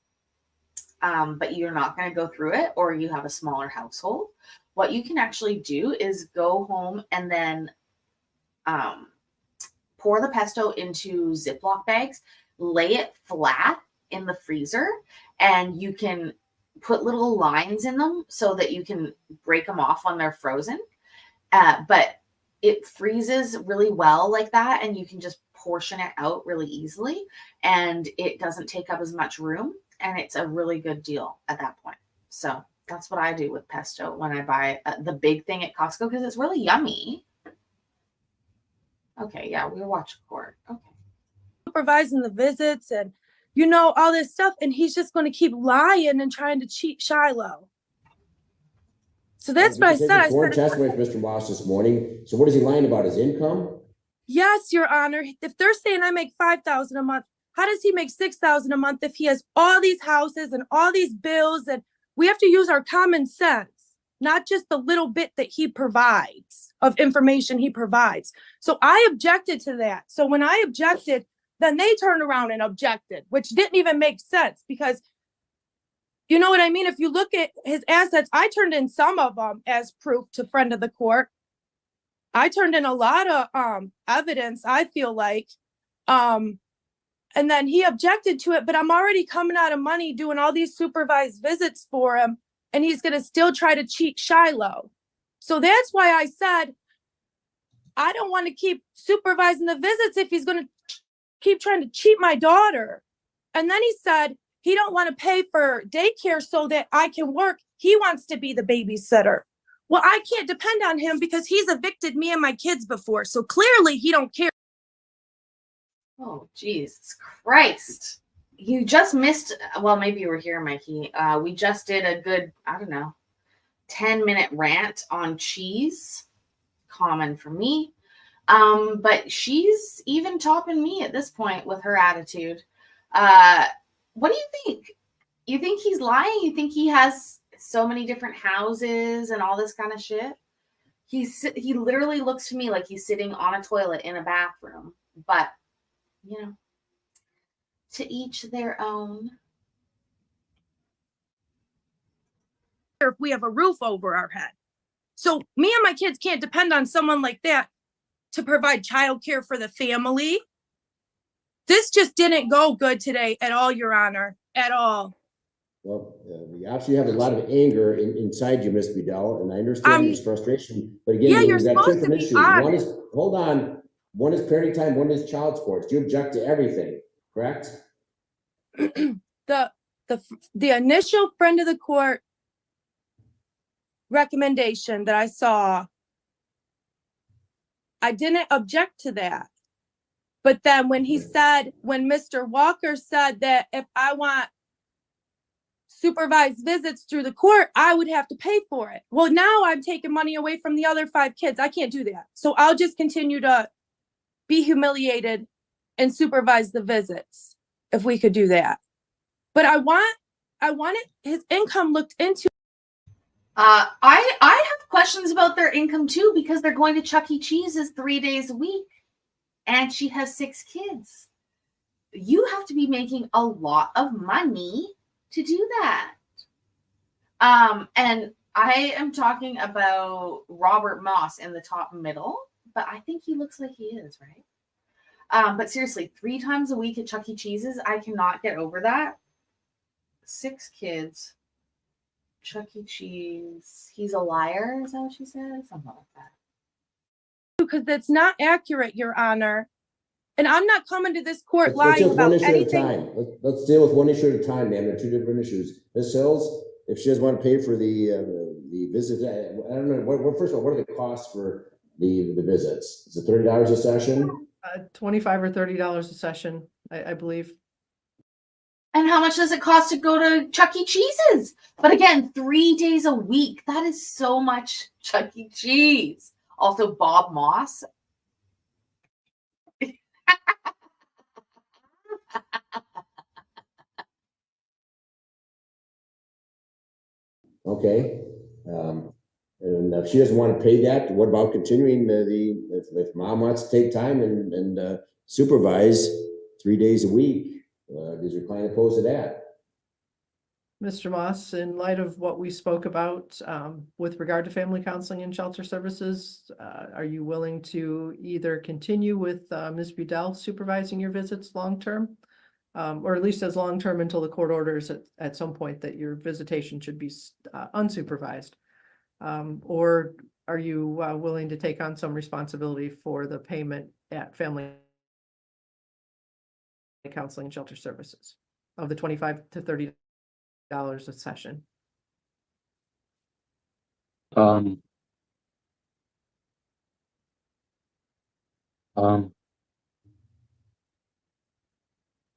but you're not going to go through it, or you have a smaller household, what you can actually do is go home and then pour the pesto into Ziploc bags, lay it flat in the freezer, and you can put little lines in them so that you can break them off when they're frozen. But it freezes really well like that, and you can just portion it out really easily, and it doesn't take up as much room, and it's a really good deal at that point. So that's what I do with pesto when I buy the big thing at Costco, because it's really yummy. Okay, yeah, we're watching court. Okay. Supervising the visits and, all this stuff. And he's just going to keep lying and trying to cheat Shiloh. So that's what I said. I Sworn said, testimony with Mr. Moss this morning. So what is he lying about? His income? yes, Your Honor. If they're saying I make $5,000 a month, how does he make $6,000 a month if he has all these houses and all these bills? And we have to use our common sense, not just the little bit that he provides of information he provides. So I objected to that. So when I objected, then they turned around and objected, which didn't even make sense because, you know what I mean? If you look at his assets, I turned in some of them as proof to friend of the court. I turned in a lot of evidence, I feel like. And then he objected to it, but I'm already coming out of money doing all these supervised visits for him, and he's going to still try to cheat Shiloh. So that's why I said, I don't want to keep supervising the visits if he's going to keep trying to cheat my daughter. And then he said he don't want to pay for daycare so that I can work. He wants to be the babysitter. Well, I can't depend on him because he's evicted me and my kids before. So clearly he don't care. Oh, Jesus Christ. You just missed, well, maybe you were here, Mikey. We just did a good, 10-minute rant on cheese. Common for me. But she's even topping me at this point with her attitude. What do you think? You think he's lying? You think he has so many different houses and all this kind of shit? He literally looks to me like he's sitting on a toilet in a bathroom. But, to each their own. If we have a roof over our head. So me and my kids can't depend on someone like that to provide childcare for the family. This just didn't go good today at all, Your Honor, at all. Well, we actually have a lot of anger inside you, Ms. Bedell, and I understand your frustration. But again, yeah, you're we've got two supposed to different be issues. honest. One is parenting time, one is child support. You object to everything, correct? The initial friend of the court recommendation that I saw, I didn't object to that. But then when Mr. Walker said that if I want supervised visits through the court, I would have to pay for it. Well, now I'm taking money away from the other 5 kids. I can't do that. So I'll just continue to be humiliated and supervise the visits if we could do that. But I wanted his income looked into. I have questions about their income too, because they're going to Chuck E. Cheese's 3 days a week, and she has 6 kids. You have to be making a lot of money to do that. And I am talking about Robert Moss in the top middle, but I think he looks like he is, right? But seriously, 3 times a week at Chuck E. Cheese's, I cannot get over that. 6 kids. Chuck E. Cheese. He's a liar. Is that what she said? Something like that. Because that's not accurate, Your Honor. And I'm not coming to this court lying about anything. Let's deal with one issue at a time, ma'am. There are 2 different issues. Ms. Hills, if she doesn't want to pay for the visit, I don't know. First of all, what are the costs for the visits? Is it $30 a session? $25 or $30 a session, I believe. And how much does it cost to go to Chuck E. Cheese's? But again, 3 days a week. That is so much Chuck E. Cheese. Also, Bob Moss. Okay. And if she doesn't want to pay that, what about continuing if mom wants to take time and supervise 3 days a week? Does your client oppose to that? Mr. Moss, in light of what we spoke about with regard to family counseling and shelter services, are you willing to either continue with Ms. Bedell supervising your visits long-term, or at least as long-term until the court orders at some point that your visitation should be unsupervised? Or are you willing to take on some responsibility for the payment at Family Counseling and Shelter Services of the $25 to $30 a session? Um,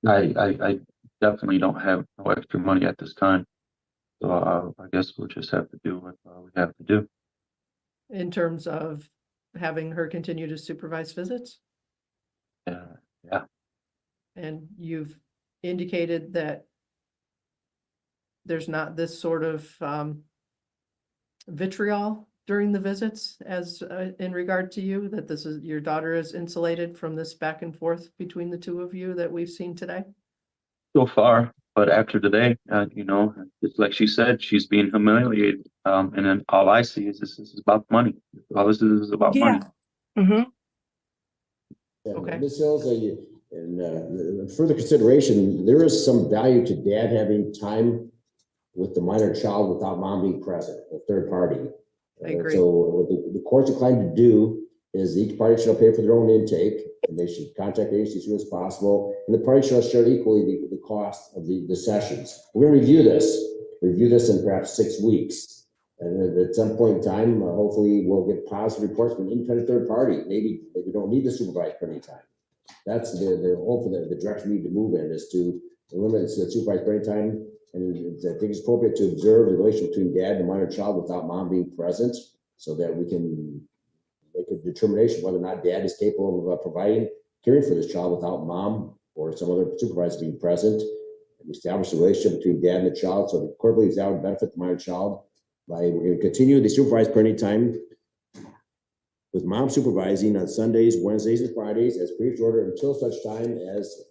I definitely don't have no extra money at this time. So I guess we'll just have to do what we have to do. In terms of having her continue to supervise visits? Yeah. And you've indicated that there's not this sort of vitriol during the visits as in regard to you, that this is, your daughter is insulated from this back and forth between the two of you that we've seen today? So far, but after today, it's like she said, she's being humiliated. And then all I see is this is about money. All this is about money. Mm-hmm. Okay. Ms. Hills, and further consideration, there is some value to dad having time with the minor child without mom being present, a third party. I agree. So what the court's inclined to do is each party shall pay for their own intake, and they should contact the agency as soon as possible, and the party shall share equally the cost of the sessions. We're gonna review this in perhaps 6 weeks. And at some point in time, hopefully we'll get positive reports from an independent third party. Maybe we don't need the supervised parenting time. That's the hope, the direction we need to move in, is to limit the supervised parenting time. And I think it's appropriate to observe the relationship between dad and minor child without mom being present, so that we can make a determination whether or not dad is capable of providing caring for this child without mom or some other supervisor being present. And establish a relationship between dad and the child, so the court believes that would benefit the minor child. We're going to continue the supervised parenting time with mom supervising on Sundays, Wednesdays, and Fridays as previous order until such time as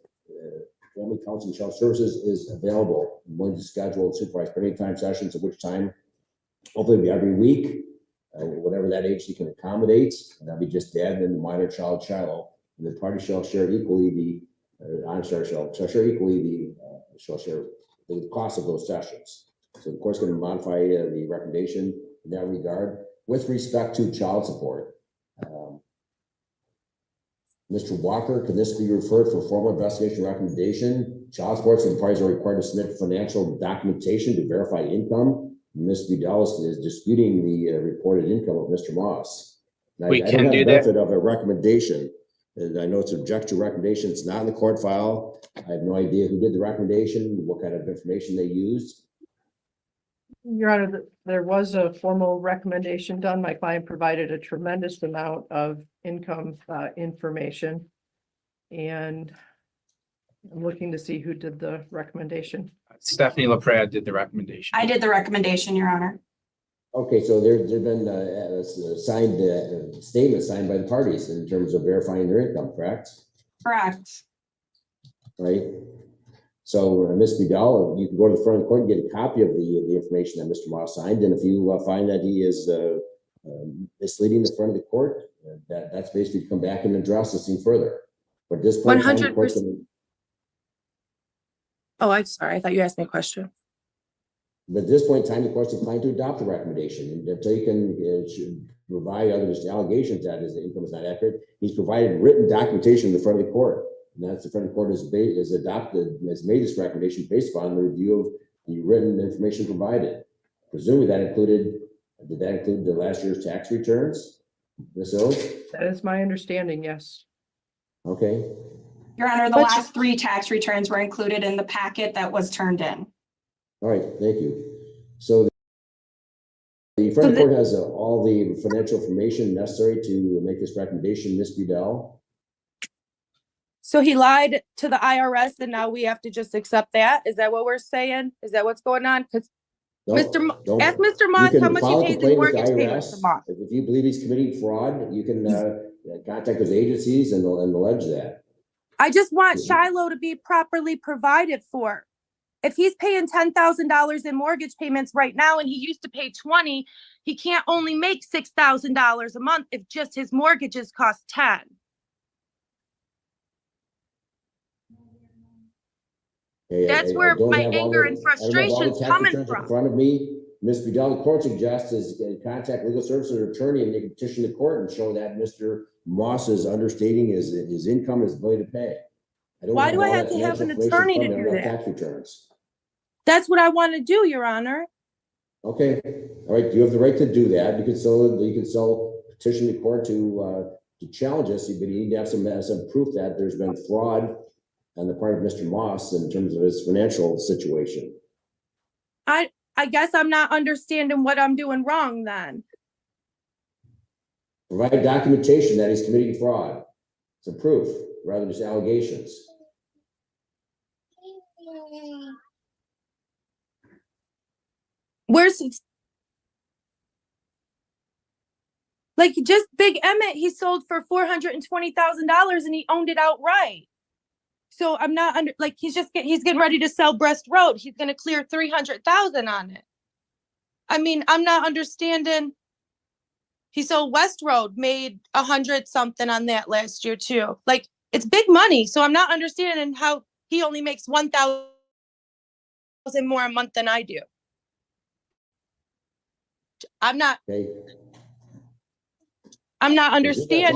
Family Counseling and Shelter Services is available. I'm going to schedule supervised parenting time sessions, at which time hopefully be every week, whatever that agency can accommodate. And that'll be just dad and the minor child. And the party shall share equally shall share the cost of those sessions. So the court's going to modify the recommendation in that regard. With respect to child support, Mr. Walker, can this be referred for formal investigation recommendation? Child support, so the parties are required to submit financial documentation to verify income. Ms. Vidal is disputing the reported income of Mr. Moss. Now, We I can don't have do the that. benefit of a recommendation, and I know it's subject to recommendation. It's not in the court file. I have no idea who did the recommendation, what kind of information they used. Your Honor, there was a formal recommendation done. My client provided a tremendous amount of income information. And I'm looking to see who did the recommendation. Stephanie LaPrade did the recommendation. I did the recommendation, Your Honor. Okay, so there's been signed statement signed by the parties in terms of verifying their income, correct? Correct. Right. So Ms. Vidal, you can go to the front of the court and get a copy of the information that Mr. Moss signed, and if you find that he is misleading the front of the court, that's basically to come back and address this thing further. But at this point, 100%. Oh, I'm sorry. I thought you asked me a question. But at this point in time, the court's inclined to adopt the recommendation, and until you can provide other allegations that his income is not accurate, he's provided written documentation in the front of the court. And that's the front of the court has adopted, has made this recommendation based upon the review of the written information provided. Presumably did that include the last year's tax returns, Ms. O's? That is my understanding, yes. Okay. Your Honor, the last 3 tax returns were included in the packet that was turned in. All right, thank you. So the front of the court has all the financial information necessary to make this recommendation, Ms. Vidal. So he lied to the IRS and now we have to just accept that? Is that what we're saying? Is that what's going on? Because ask Mr. Moss how much he pays in mortgage payments a month. If you believe he's committing fraud, you can contact those agencies and allege that. I just want Shiloh to be properly provided for. If he's paying $10,000 in mortgage payments right now and he used to pay $20,000, he can't only make $6,000 a month if just his mortgages cost $10,000. Okay, That's where my anger and frustration is coming from. In front of me, Ms. Bedell, the court suggests is contact legal services or attorney and they can petition the court and show that Mr. Moss is understating his income, his ability to pay. Why do I all have that to have financial an information attorney from to him, do not that? tax returns. That's what I want to do, Your Honor. Okay, all right, you have the right to do that. You can still petition the court to challenge us, but you need to have some proof that there's been fraud on the part of Mr. Moss in terms of his financial situation. I guess I'm not understanding what I'm doing wrong then. Provide documentation that he's committing fraud. Some proof rather than just allegations. Where's like just Big Emmett, he sold for $420,000 and he owned it outright. So I'm not under like he's getting ready to sell Breast Road. He's gonna clear 300,000 on it. I mean, I'm not understanding. He sold West Road, made 100 something on that last year too. Like it's big money. So I'm not understanding how he only makes 1,000 more a month than I do. I'm not Okay. understanding.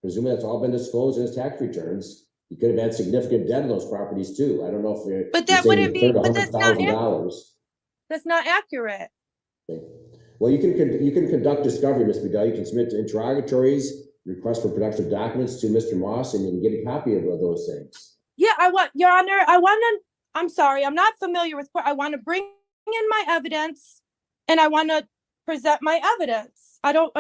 Presumably that's all been disclosed in his tax returns. He could have had significant debt on those properties too. I don't know if they're. But that wouldn't be. But that's not $100,000. That's not accurate. Okay. Well, you can conduct discovery, Ms. Bedell. You can submit interrogatories, request for production of documents to Mr. Moss, and you can get a copy of those things. Yeah, Your Honor, I'm sorry, I'm not familiar with court. I want to bring in my evidence and I want to present my evidence. I don't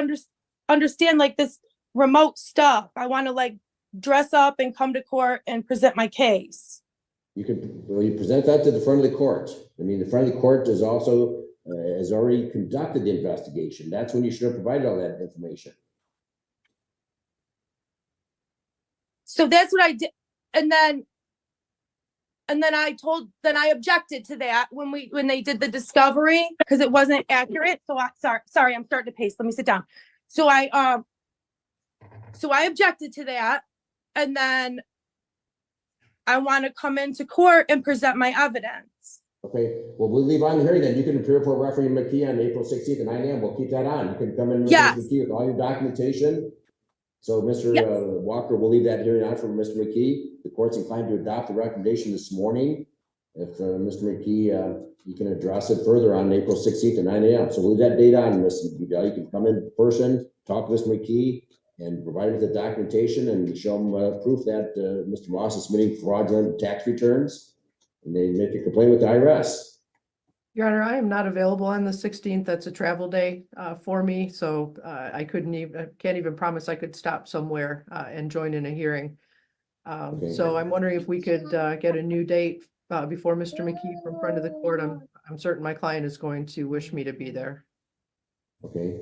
understand like this remote stuff. I want to like dress up and come to court and present my case. You present that to the front of the court. I mean, the front of the court is also has already conducted the investigation. That's when you should have provided all that information. So that's what I did. And then I objected to that when they did the discovery because it wasn't accurate. So sorry, I'm starting to pace. Let me sit down. So I objected to that. And then I want to come into court and present my evidence. Okay, well, we'll leave on the hearing then. You can appear for Referee McKee on April 16th at 9 a.m. We'll keep that on. You can come in with McKee with all your documentation. So Mr. Walker, we'll leave that hearing on for Mr. McKee. The court's inclined to adopt the recommendation this morning. If Mr. McKee, you can address it further on April 16th at 9 a.m. So we'll leave that date on, Mr. Bedell. You can come in person, talk to Mr. McKee, and provide him with the documentation and show him proof that Mr. Moss is submitting fraudulent tax returns. And they make a complaint with the IRS. Your Honor, I am not available on the 16th. That's a travel day for me. So I can't even promise I could stop somewhere and join in a hearing. So I'm wondering if we could get a new date before Mr. McKee from front of the court. I'm certain my client is going to wish me to be there. Okay.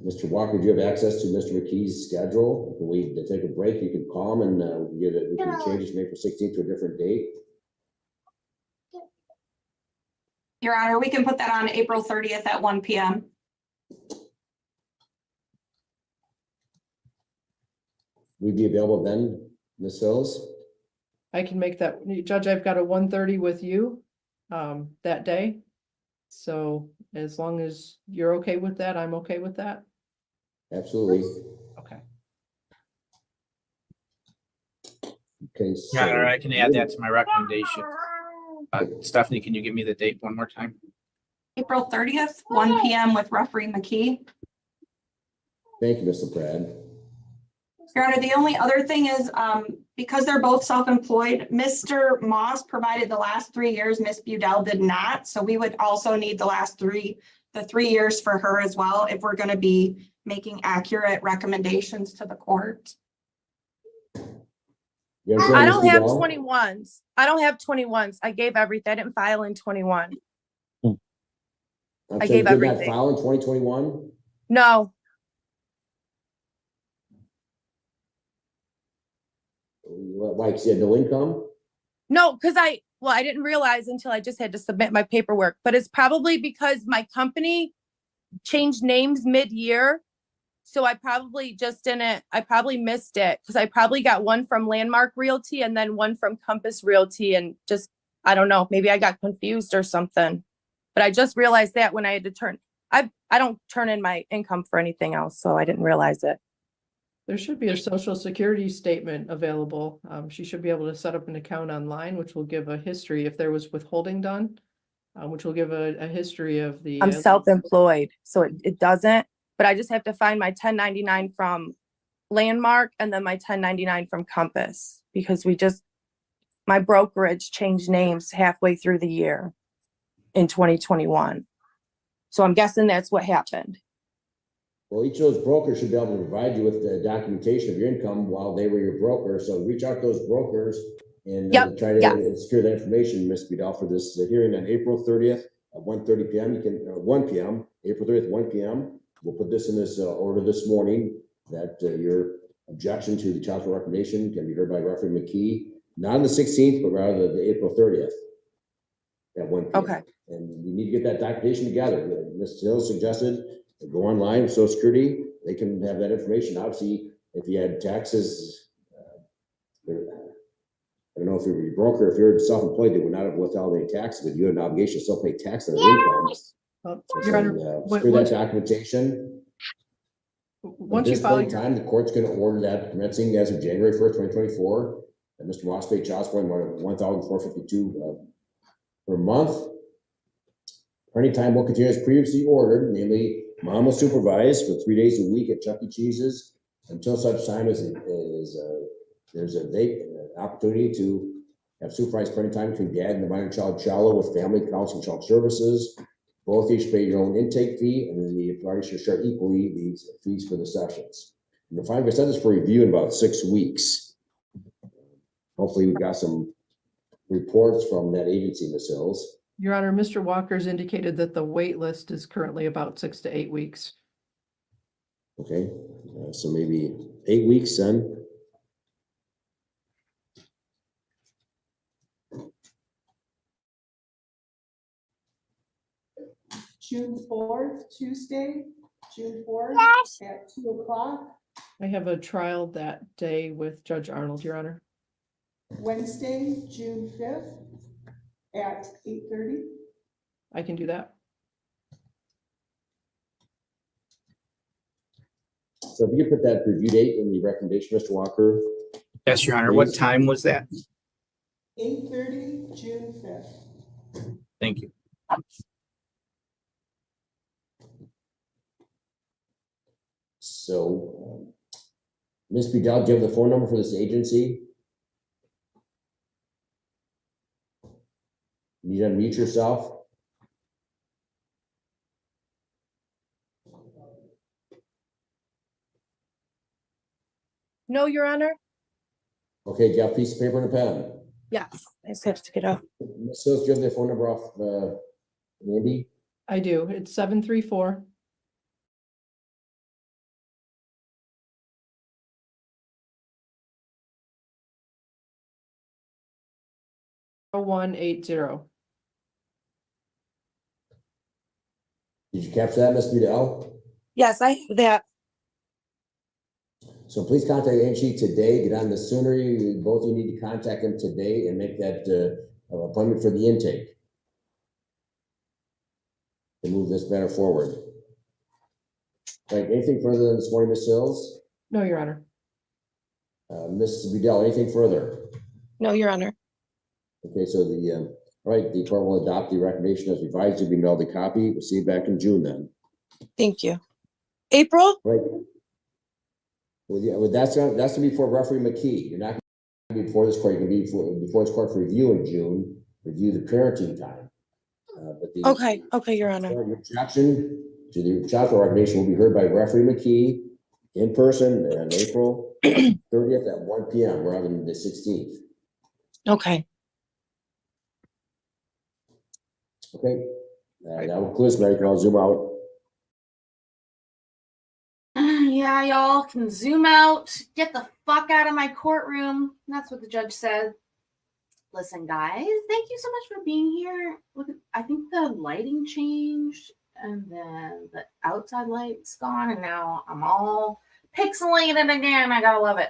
Mr. Walker, do you have access to Mr. McKee's schedule? Can we take a break? You can call him and we can change it from April 16th to a different date. Your Honor, we can put that on April 30th at 1 p.m. We'd be available then, Ms. Hills? I can make that. Judge, I've got a 1:30 with you that day. So as long as you're okay with that, I'm okay with that. Absolutely. Okay. Okay. So, Your Honor, I can add that to my recommendation. Stephanie, can you give me the date one more time? April 30th, 1 p.m. with Referee McKee. Thank you, Mr. Pratt. Your Honor, the only other thing is because they're both self-employed, Mr. Moss provided the last 3 years, Ms. Budell did not. So we would also need the 3 years for her as well if we're going to be making accurate recommendations to the court. I don't have 21s. I don't have 21s. I gave everything. I didn't file in 21. I gave everything. Did not file in 2021? No. Why? Because you had no income? No, because I didn't realize until I just had to submit my paperwork, but it's probably because my company changed names mid-year. So I probably missed it because I probably got one from Landmark Realty and then one from Compass Realty and just I don't know, maybe I got confused or something. But I just realized that when I had to I don't turn in my income for anything else, so I didn't realize it. There should be a social security statement available. She should be able to set up an account online, which will give a history if there was withholding done, which will give a history of the. I'm self-employed, so it doesn't, but I just have to find my 1099 from Landmark and then my 1099 from Compass, because my brokerage changed names halfway through the year in 2021. So I'm guessing that's what happened. Well, each of those brokers should be able to provide you with the documentation of your income while they were your broker. So reach out to those brokers and try to secure that information, Ms. Vidal, for this hearing on April 30th at 1:30 p.m. You can 1 p.m. April 30th, 1 p.m. We'll put this in this order this morning that your objection to the child support recommendation can be heard by Referee McKee, not on the 16th, but rather the April 30th at 1 p.m. Okay. And you need to get that documentation together. Ms. Hill suggested go online with Social Security. They can have that information. Obviously, if you had taxes, I don't know if you were a broker, if you're self-employed, they would not have withheld any taxes, but you had an obligation to still pay tax on their income. Your Honor, Secure that documentation. Once At you this file point in time, the court's going to order that commencing as of January 1st, 2024. And Mr. Moss paid child support $1,452 per month. Parenting time will continue as previously ordered, namely, mom will supervise for 3 days a week at Chuck E. Cheese's until such time as there's an opportunity to have supervised parenting time between dad and the minor child shallow with family counseling child services. Both each pay your own intake fee, and then the parties should share equally these fees for the sessions. And the final send this for review in about 6 weeks. Hopefully, we've got some reports from that agency, Ms. Hills. Your Honor, Mr. Walker's indicated that the wait list is currently about 6 to 8 weeks. Okay, so maybe 8 weeks then. June 4th, Tuesday, June 4th at 2 o'clock. I have a trial that day with Judge Arnold, Your Honor. Wednesday, June 5th at 8:30. I can do that. So if you could put that review date in the recommendation, Mr. Walker. Yes, Your Honor. What time was that? 8:30, June 5th. Thank you. So, Ms. Vidal, do you have the phone number for this agency? You need to unmute yourself. No, Your Honor. Okay, do you have a piece of paper and a pen? Yes, I just have to get up. Ms. Hills, do you have the phone number off Andy? I do. It's 734. $180. Did you capture that, Ms. Vidal? Yes, I have that. So please contact the agency today. Get on the sooner both of you need to contact them today and make that appointment for the intake to move this matter forward. Right, anything further than this morning, Ms. Hills? No, Your Honor. Ms. Vidal, anything further? No, Your Honor. Okay, so all right, the court will adopt the recommendation as revised to be mailed a copy. We'll see you back in June then. Thank you. April? Right. Well, yeah, well, that's gonna be for Referee McKee. You're not gonna be before this court. You're gonna be before this court for review in June, review the parenting time. Okay, Your Honor. Your objection to the child support recommendation will be heard by Referee McKee in person on April 30th at 1 p.m. rather than the 16th. Okay. Okay, that will close, Mary. I'll zoom out. Yeah, y'all can zoom out. Get the fuck out of my courtroom. That's what the judge said. Listen, guys, thank you so much for being here. Look, I think the lighting changed, and then the outside light's gone, and now I'm all pixelated again. I gotta love it.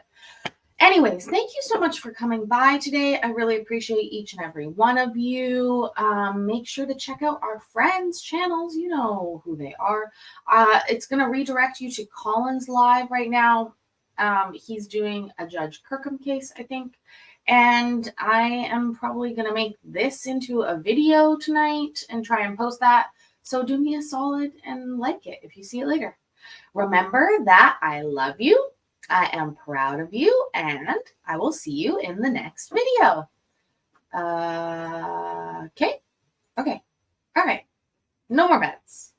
Anyways, thank you so much for coming by today. I really appreciate each and every one of you. Make sure to check out our friends' channels. You know who they are. It's going to redirect you to Colin's live right now. He's doing a Judge Kirkham case, I think. And I am probably going to make this into a video tonight and try and post that. So do me a solid and like it if you see it later. Remember that I love you. I am proud of you, and I will see you in the next video. Okay. All right. No more bets.